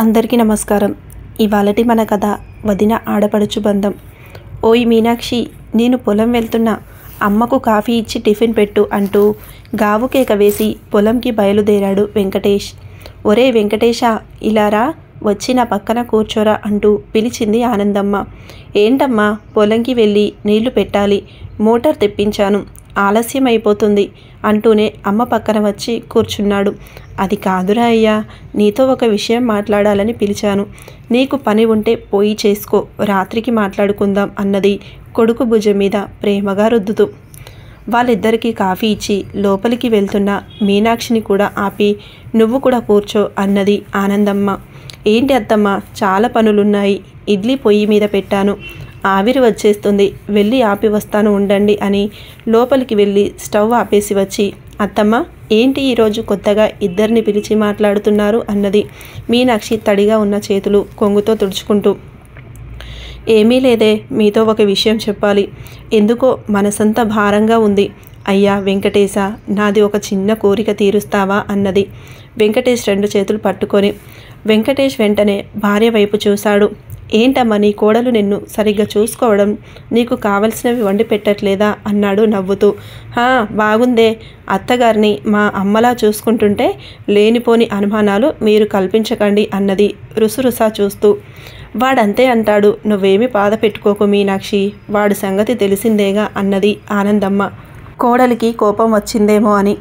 అందరికీ నమస్కారం. ఇవాళటి మన కథ వదిన ఆడపడుచు బంధం. ఓయ్ మీనాక్షి, నేను పొలం వెళ్తున్నా, అమ్మకు కాఫీ ఇచ్చి టిఫిన్ పెట్టు అంటూ గావు కేక వేసి పొలంకి బయలుదేరాడు వెంకటేష్. ఒరే వెంకటేశా, ఇలారా, వచ్చి నా పక్కన కూర్చోరా అంటూ పిలిచింది ఆనందమ్మ. ఏంటమ్మా, పొలంకి వెళ్ళి నీళ్లు పెట్టాలి, మోటార్ తెప్పించాను, ఆలస్యం అయిపోతుంది అంటూనే అమ్మ పక్కన వచ్చి కూర్చున్నాడు. అది కాదురా అయ్యా, నీతో ఒక విషయం మాట్లాడాలని పిలిచాను. నీకు పని ఉంటే పోయి చేసుకో, రాత్రికి మాట్లాడుకుందాం అన్నది కొడుకు భుజం మీద ప్రేమగా రుద్దుతూ. వాళ్ళిద్దరికీ కాఫీ ఇచ్చి లోపలికి వెళ్తున్న మీనాక్షిని కూడా ఆపి నువ్వు కూడా కూర్చో అన్నది ఆనందమ్మ. ఏంటి అత్తమ్మ, చాలా పనులున్నాయి, ఇడ్లీ పొయ్యి మీద పెట్టాను, ఆవిరి వచ్చేస్తుంది, వెళ్ళి ఆపి వస్తాను ఉండండి అని లోపలికి వెళ్ళి స్టవ్ ఆపేసి వచ్చి, అత్తమ్మ ఏంటి ఈరోజు కొత్తగా ఇద్దరిని పిలిచి మాట్లాడుతున్నారు అన్నది మీనాక్షి తడిగా ఉన్న చేతులు కొంగుతో తుడుచుకుంటూ. ఏమీ లేదే, మీతో ఒక విషయం చెప్పాలి, ఎందుకో మనసంతా భారంగా ఉంది. అయ్యా వెంకటేశ, నాది ఒక చిన్న కోరిక తీరుస్తావా అన్నది వెంకటేష్ రెండు చేతులు పట్టుకొని. వెంకటేష్ వెంటనే భార్య వైపు చూశాడు. ఏంటమ్మా, నీ కోడలు నిన్ను సరిగ్గా చూసుకోవడం, నీకు కావలసినవి వండి పెట్టట్లేదా అన్నాడు నవ్వుతూ. బాగుందే, అత్తగారిని మా అమ్మలా చూసుకుంటుంటే లేనిపోని అనుమానాలు మీరు కల్పించకండి అన్నది రుసరుసా చూస్తూ. వాడంతే అంటాడు, నువ్వేమీ బాధ పెట్టుకోకు మీనాక్షి, వాడి సంగతి తెలిసిందేగా అన్నది ఆనందమ్మ. కోడలికి కోపం వచ్చిందేమో అని.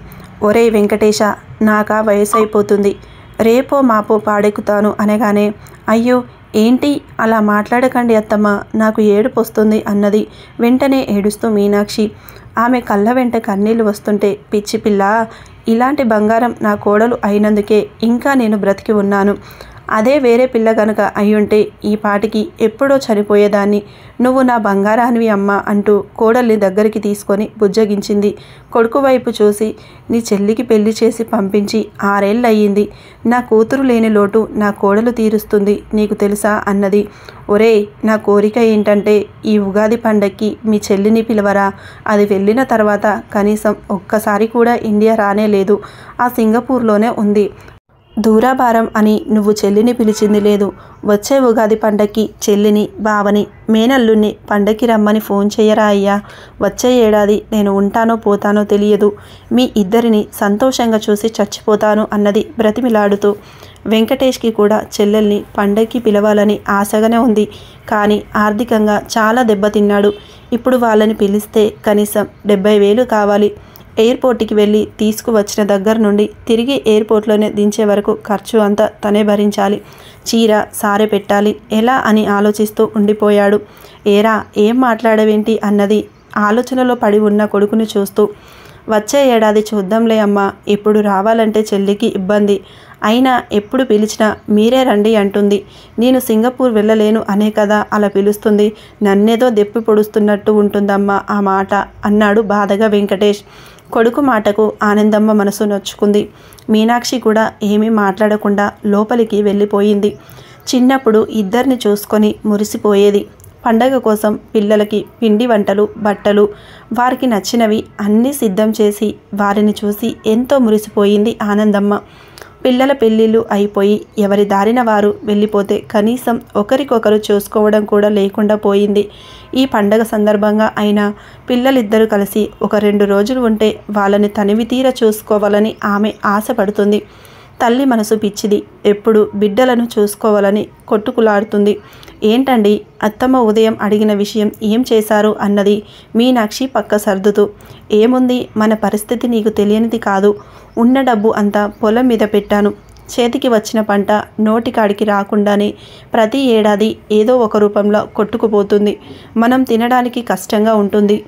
ఒరే వెంకటేశ, నాకా వయసు అయిపోతుంది, రేపో మాపో పాడెక్కుతాను అనగానే, అయ్యో ఏంటి అలా మాట్లాడకండి అత్తమ్మ, నాకు ఏడుపు వస్తుంది అన్నది వెంటనే ఏడుస్తూ మీనాక్షి. ఆమె కళ్ళ వెంట కన్నీళ్లు వస్తుంటే, పిచ్చి పిల్ల, ఇలాంటి బంగారం నా కోడలు అయినందుకే ఇంకా నేను బ్రతికి ఉన్నాను. అదే వేరే పిల్ల గనుక అయ్యుంటే ఈ పాటికి ఎప్పుడో చనిపోయేదాన్ని. నువ్వు నా బంగారానివి అమ్మ అంటూ కోడల్ని దగ్గరికి తీసుకొని బుజ్జగించింది. కొడుకు వైపు చూసి, నీ చెల్లికి పెళ్లి చేసి పంపించి 6 ఏళ్ళు అయ్యింది, నా కూతురు లేని లోటు నా కోడలు తీరుస్తుంది, నీకు తెలుసా అన్నది. ఒరేయ్, నా కోరిక ఏంటంటే ఈ ఉగాది పండక్కి మీ చెల్లిని పిలవరా, అది వెళ్ళిన తర్వాత కనీసం ఒక్కసారి కూడా ఇండియా రానే లేదు, ఆ సింగపూర్లోనే ఉంది. దూరాభారం అని నువ్వు చెల్లిని పిలిచింది లేదు. వచ్చే ఉగాది పండక్కి చెల్లిని, బావని, మేనల్లుని పండక్కి రమ్మని ఫోన్ చేయరా అయ్యా. వచ్చే ఏడాది నేను ఉంటానో పోతానో తెలియదు, మీ ఇద్దరిని సంతోషంగా చూసి చచ్చిపోతాను అన్నది బ్రతిమిలాడుతూ. వెంకటేష్కి కూడా చెల్లెల్ని పండక్కి పిలవాలని ఆశగానే ఉంది, కానీ ఆర్థికంగా చాలా దెబ్బతిన్నాడు. ఇప్పుడు వాళ్ళని పిలిస్తే కనీసం 70,000 కావాలి. ఎయిర్పోర్ట్కి వెళ్ళి తీసుకువచ్చిన దగ్గర నుండి తిరిగి ఎయిర్పోర్ట్లోనే దించే వరకు ఖర్చు అంతా తనే భరించాలి. చీర సారె పెట్టాలి, ఎలా అని ఆలోచిస్తూ ఉండిపోయాడు. ఏరా, ఏం మాట్లాడవేంటి అన్నది ఆలోచనలో పడి ఉన్న కొడుకుని చూస్తూ. వచ్చే ఏడాది చూద్దాంలే అమ్మా, ఇప్పుడు రావాలంటే చెల్లికి ఇబ్బంది, అయినా ఎప్పుడు పిలిచినా మీరే రండి అంటుంది. నేను సింగపూర్ వెళ్ళలేను అనే కదా అలా పిలుస్తుంది, నన్నేదో దెప్పి పొడుస్తున్నట్టు ఉంటుందమ్మా ఆ మాట అన్నాడు బాధగా వెంకటేష్. కొడుకు మాటకు ఆనందమ్మ మనసు నొచ్చుకుంది. మీనాక్షి కూడా ఏమీ మాట్లాడకుండా లోపలికి వెళ్ళిపోయింది. చిన్నప్పుడు ఇద్దరిని చూసుకొని మురిసిపోయేది. పండగ కోసం పిల్లలకి పిండి వంటలు, బట్టలు, వారికి నచ్చినవి అన్నీ సిద్ధం చేసి వారిని చూసి ఎంతో మురిసిపోయింది ఆనందమ్మ. పిల్లల పెళ్ళిళ్ళు అయిపోయి ఎవరి దారిన వారు వెళ్ళిపోతే కనీసం ఒకరికొకరు చూసుకోవడం కూడా లేకుండా పోయింది. ఈ పండగ సందర్భంగా అయినా పిల్లలిద్దరూ కలిసి ఒక 2 రోజులు ఉంటే వాళ్ళని తనివి తీర చూసుకోవాలని ఆమె ఆశపడుతుంది. తల్లి మనసు పిచ్చిది, ఎప్పుడు బిడ్డలను చూసుకోవాలని కొట్టుకులాడుతుంది. ఏంటండి, అత్తమ్మ ఉదయం అడిగిన విషయం ఏం చేశారు అన్నది మీనాక్షి పక్క సర్దుతూ. ఏముంది, మన పరిస్థితి నీకు తెలియనిది కాదు, ఉన్న డబ్బు అంతా పొలం మీద పెట్టాను, చేతికి వచ్చిన పంట నోటికాడికి రాకుండానే ప్రతి ఏడాది ఏదో ఒక రూపంలో కొట్టుకుపోతుంది, మనం తినడానికి కష్టంగా ఉంటుంది.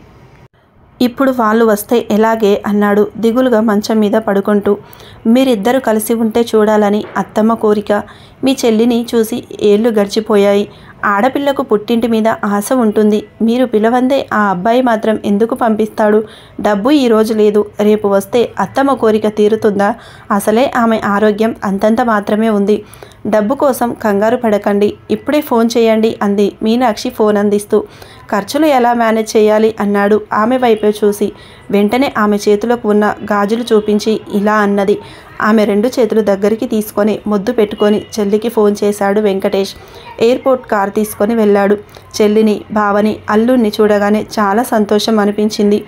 ఇప్పుడు వాళ్ళు వస్తే ఎలాగే అన్నాడు దిగులుగా మంచం మీద పడుకుంటూ. మీరిద్దరూ కలిసి ఉంటే చూడాలని అత్తమ్మ కోరిక. మీ చెల్లిని చూసి ఏళ్ళు గడిచిపోయాయి. ఆడపిల్లకు పుట్టింటి మీద ఆశ ఉంటుంది, మీరు పిలవందే ఆ అబ్బాయి మాత్రం ఎందుకు పంపిస్తాడు? డబ్బు ఈరోజు లేదు, రేపు వస్తే అత్తమ్మ కోరిక తీరుతుందా? అసలే ఆమె ఆరోగ్యం అంతంత మాత్రమే ఉంది. డబ్బు కోసం కంగారు పడకండి, ఇప్పుడే ఫోన్ చేయండి అంది మీనాక్షి ఫోన్ అందిస్తూ. ఖర్చులు ఎలా మేనేజ్ చేయాలి అన్నాడు ఆమె వైపే చూసి. వెంటనే ఆమె చేతులకు ఉన్న గాజులు చూపించి ఇలా అన్నది. ఆమె 2 చేతులు దగ్గరికి తీసుకొని ముద్దు పెట్టుకొని చెల్లికి ఫోన్ చేశాడు వెంకటేష్. ఎయిర్పోర్ట్ కార్ తీసుకొని వెళ్ళాడు. చెల్లిని, బావని, అల్లుణ్ణి చూడగానే చాలా సంతోషం అనిపించింది.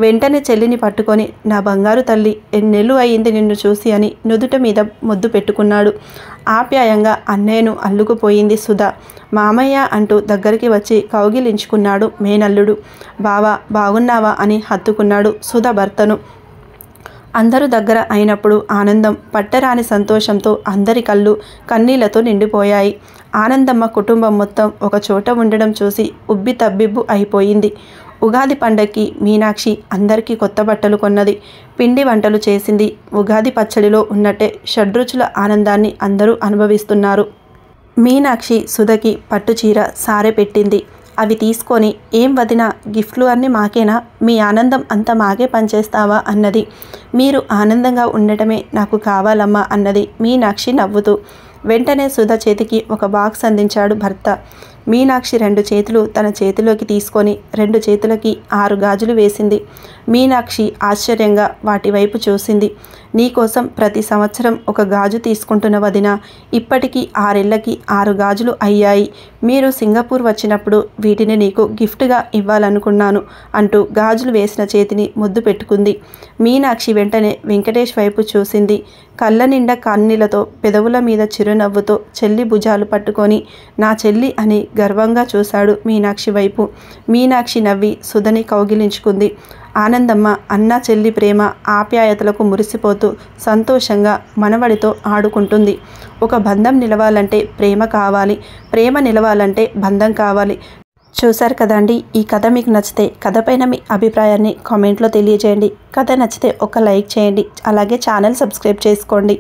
వెంటనే చెల్లిని పట్టుకొని, నా బంగారు తల్లి, ఎన్నేళ్ళు అయ్యింది నిన్ను చూసి అని నుదుట మీద ముద్దు పెట్టుకున్నాడు. ఆప్యాయంగా అన్నయ్యను అల్లుకుపోయింది సుధ. మామయ్య అంటూ దగ్గరికి వచ్చి కౌగిలించుకున్నాడు మేనల్లుడు. బావా బాగున్నావా అని హత్తుకున్నాడు సుధ భర్తను. అందరూ దగ్గర అయినప్పుడు ఆనందం, పట్టరాని సంతోషంతో అందరి కళ్ళు కన్నీళ్లతో నిండిపోయాయి. ఆనందమ్మ కుటుంబం మొత్తం ఒక చోట ఉండడం చూసి ఉబ్బి తబ్బిబ్బు అయిపోయింది. ఉగాది పండగకి మీనాక్షి అందరికీ కొత్త బట్టలు కొన్నది. పిండి వంటలు చేసింది. ఉగాది పచ్చడిలో ఉన్నట్టే షడ్రుచుల ఆనందాన్ని అందరూ అనుభవిస్తున్నారు. మీనాక్షి సుధకి పట్టుచీర, సారె పెట్టింది. అవి తీసుకొని, ఏం వదినా, గిఫ్ట్లు అన్నీ మాకేనా? మీ ఆనందం అంతా మాకే పనిచేస్తావా అన్నది. మీరు ఆనందంగా ఉండటమే నాకు కావాలమ్మా అన్నది మీనాక్షి నవ్వుతూ. వెంటనే సుధ చేతికి ఒక బాక్స్ అందించాడు భర్త. మీనాక్షి 2 చేతులు తన చేతిలోకి తీసుకొని 2 చేతులకి 6 గాజులు వేసింది. మీనాక్షి ఆశ్చర్యంగా వాటి వైపు చూసింది. నీకోసం ప్రతి సంవత్సరం ఒక గాజు తీసుకుంటున్న వదిన, ఇప్పటికీ 6 ఏళ్లకి 6 గాజులు అయ్యాయి. మీరు సింగపూర్ వచ్చినప్పుడు వీటిని నీకు గిఫ్ట్గా ఇవ్వాలనుకున్నాను అంటూ గాజులు వేసిన చేతిని ముద్దు పెట్టుకుంది. మీనాక్షి వెంటనే వెంకటేష్ వైపు చూసింది. కళ్ళ నిండా కన్నీళ్లతో, పెదవుల మీద చిరునవ్వుతో చెల్లి భుజాలు పట్టుకొని, నా చెల్లి అని గర్వంగా చూశాడు మీనాక్షి వైపు. మీనాక్షి నవ్వి సుధని కౌగిలించుకుంది. ఆనందమ్మ అన్న చెల్లి ప్రేమ ఆప్యాయతలకు మురిసిపోతూ సంతోషంగా మనవడితో ఆడుకుంటుంది. ఒక బంధం నిలవాలంటే ప్రేమ కావాలి, ప్రేమ నిలవాలంటే బంధం కావాలి. చూశారు కదండి. ఈ కథ మీకు నచ్చితే కథపైన మీ అభిప్రాయాన్ని కామెంట్లో తెలియజేయండి. కథ నచ్చితే ఒక లైక్ చేయండి. అలాగే ఛానల్ సబ్స్క్రైబ్ చేసుకోండి.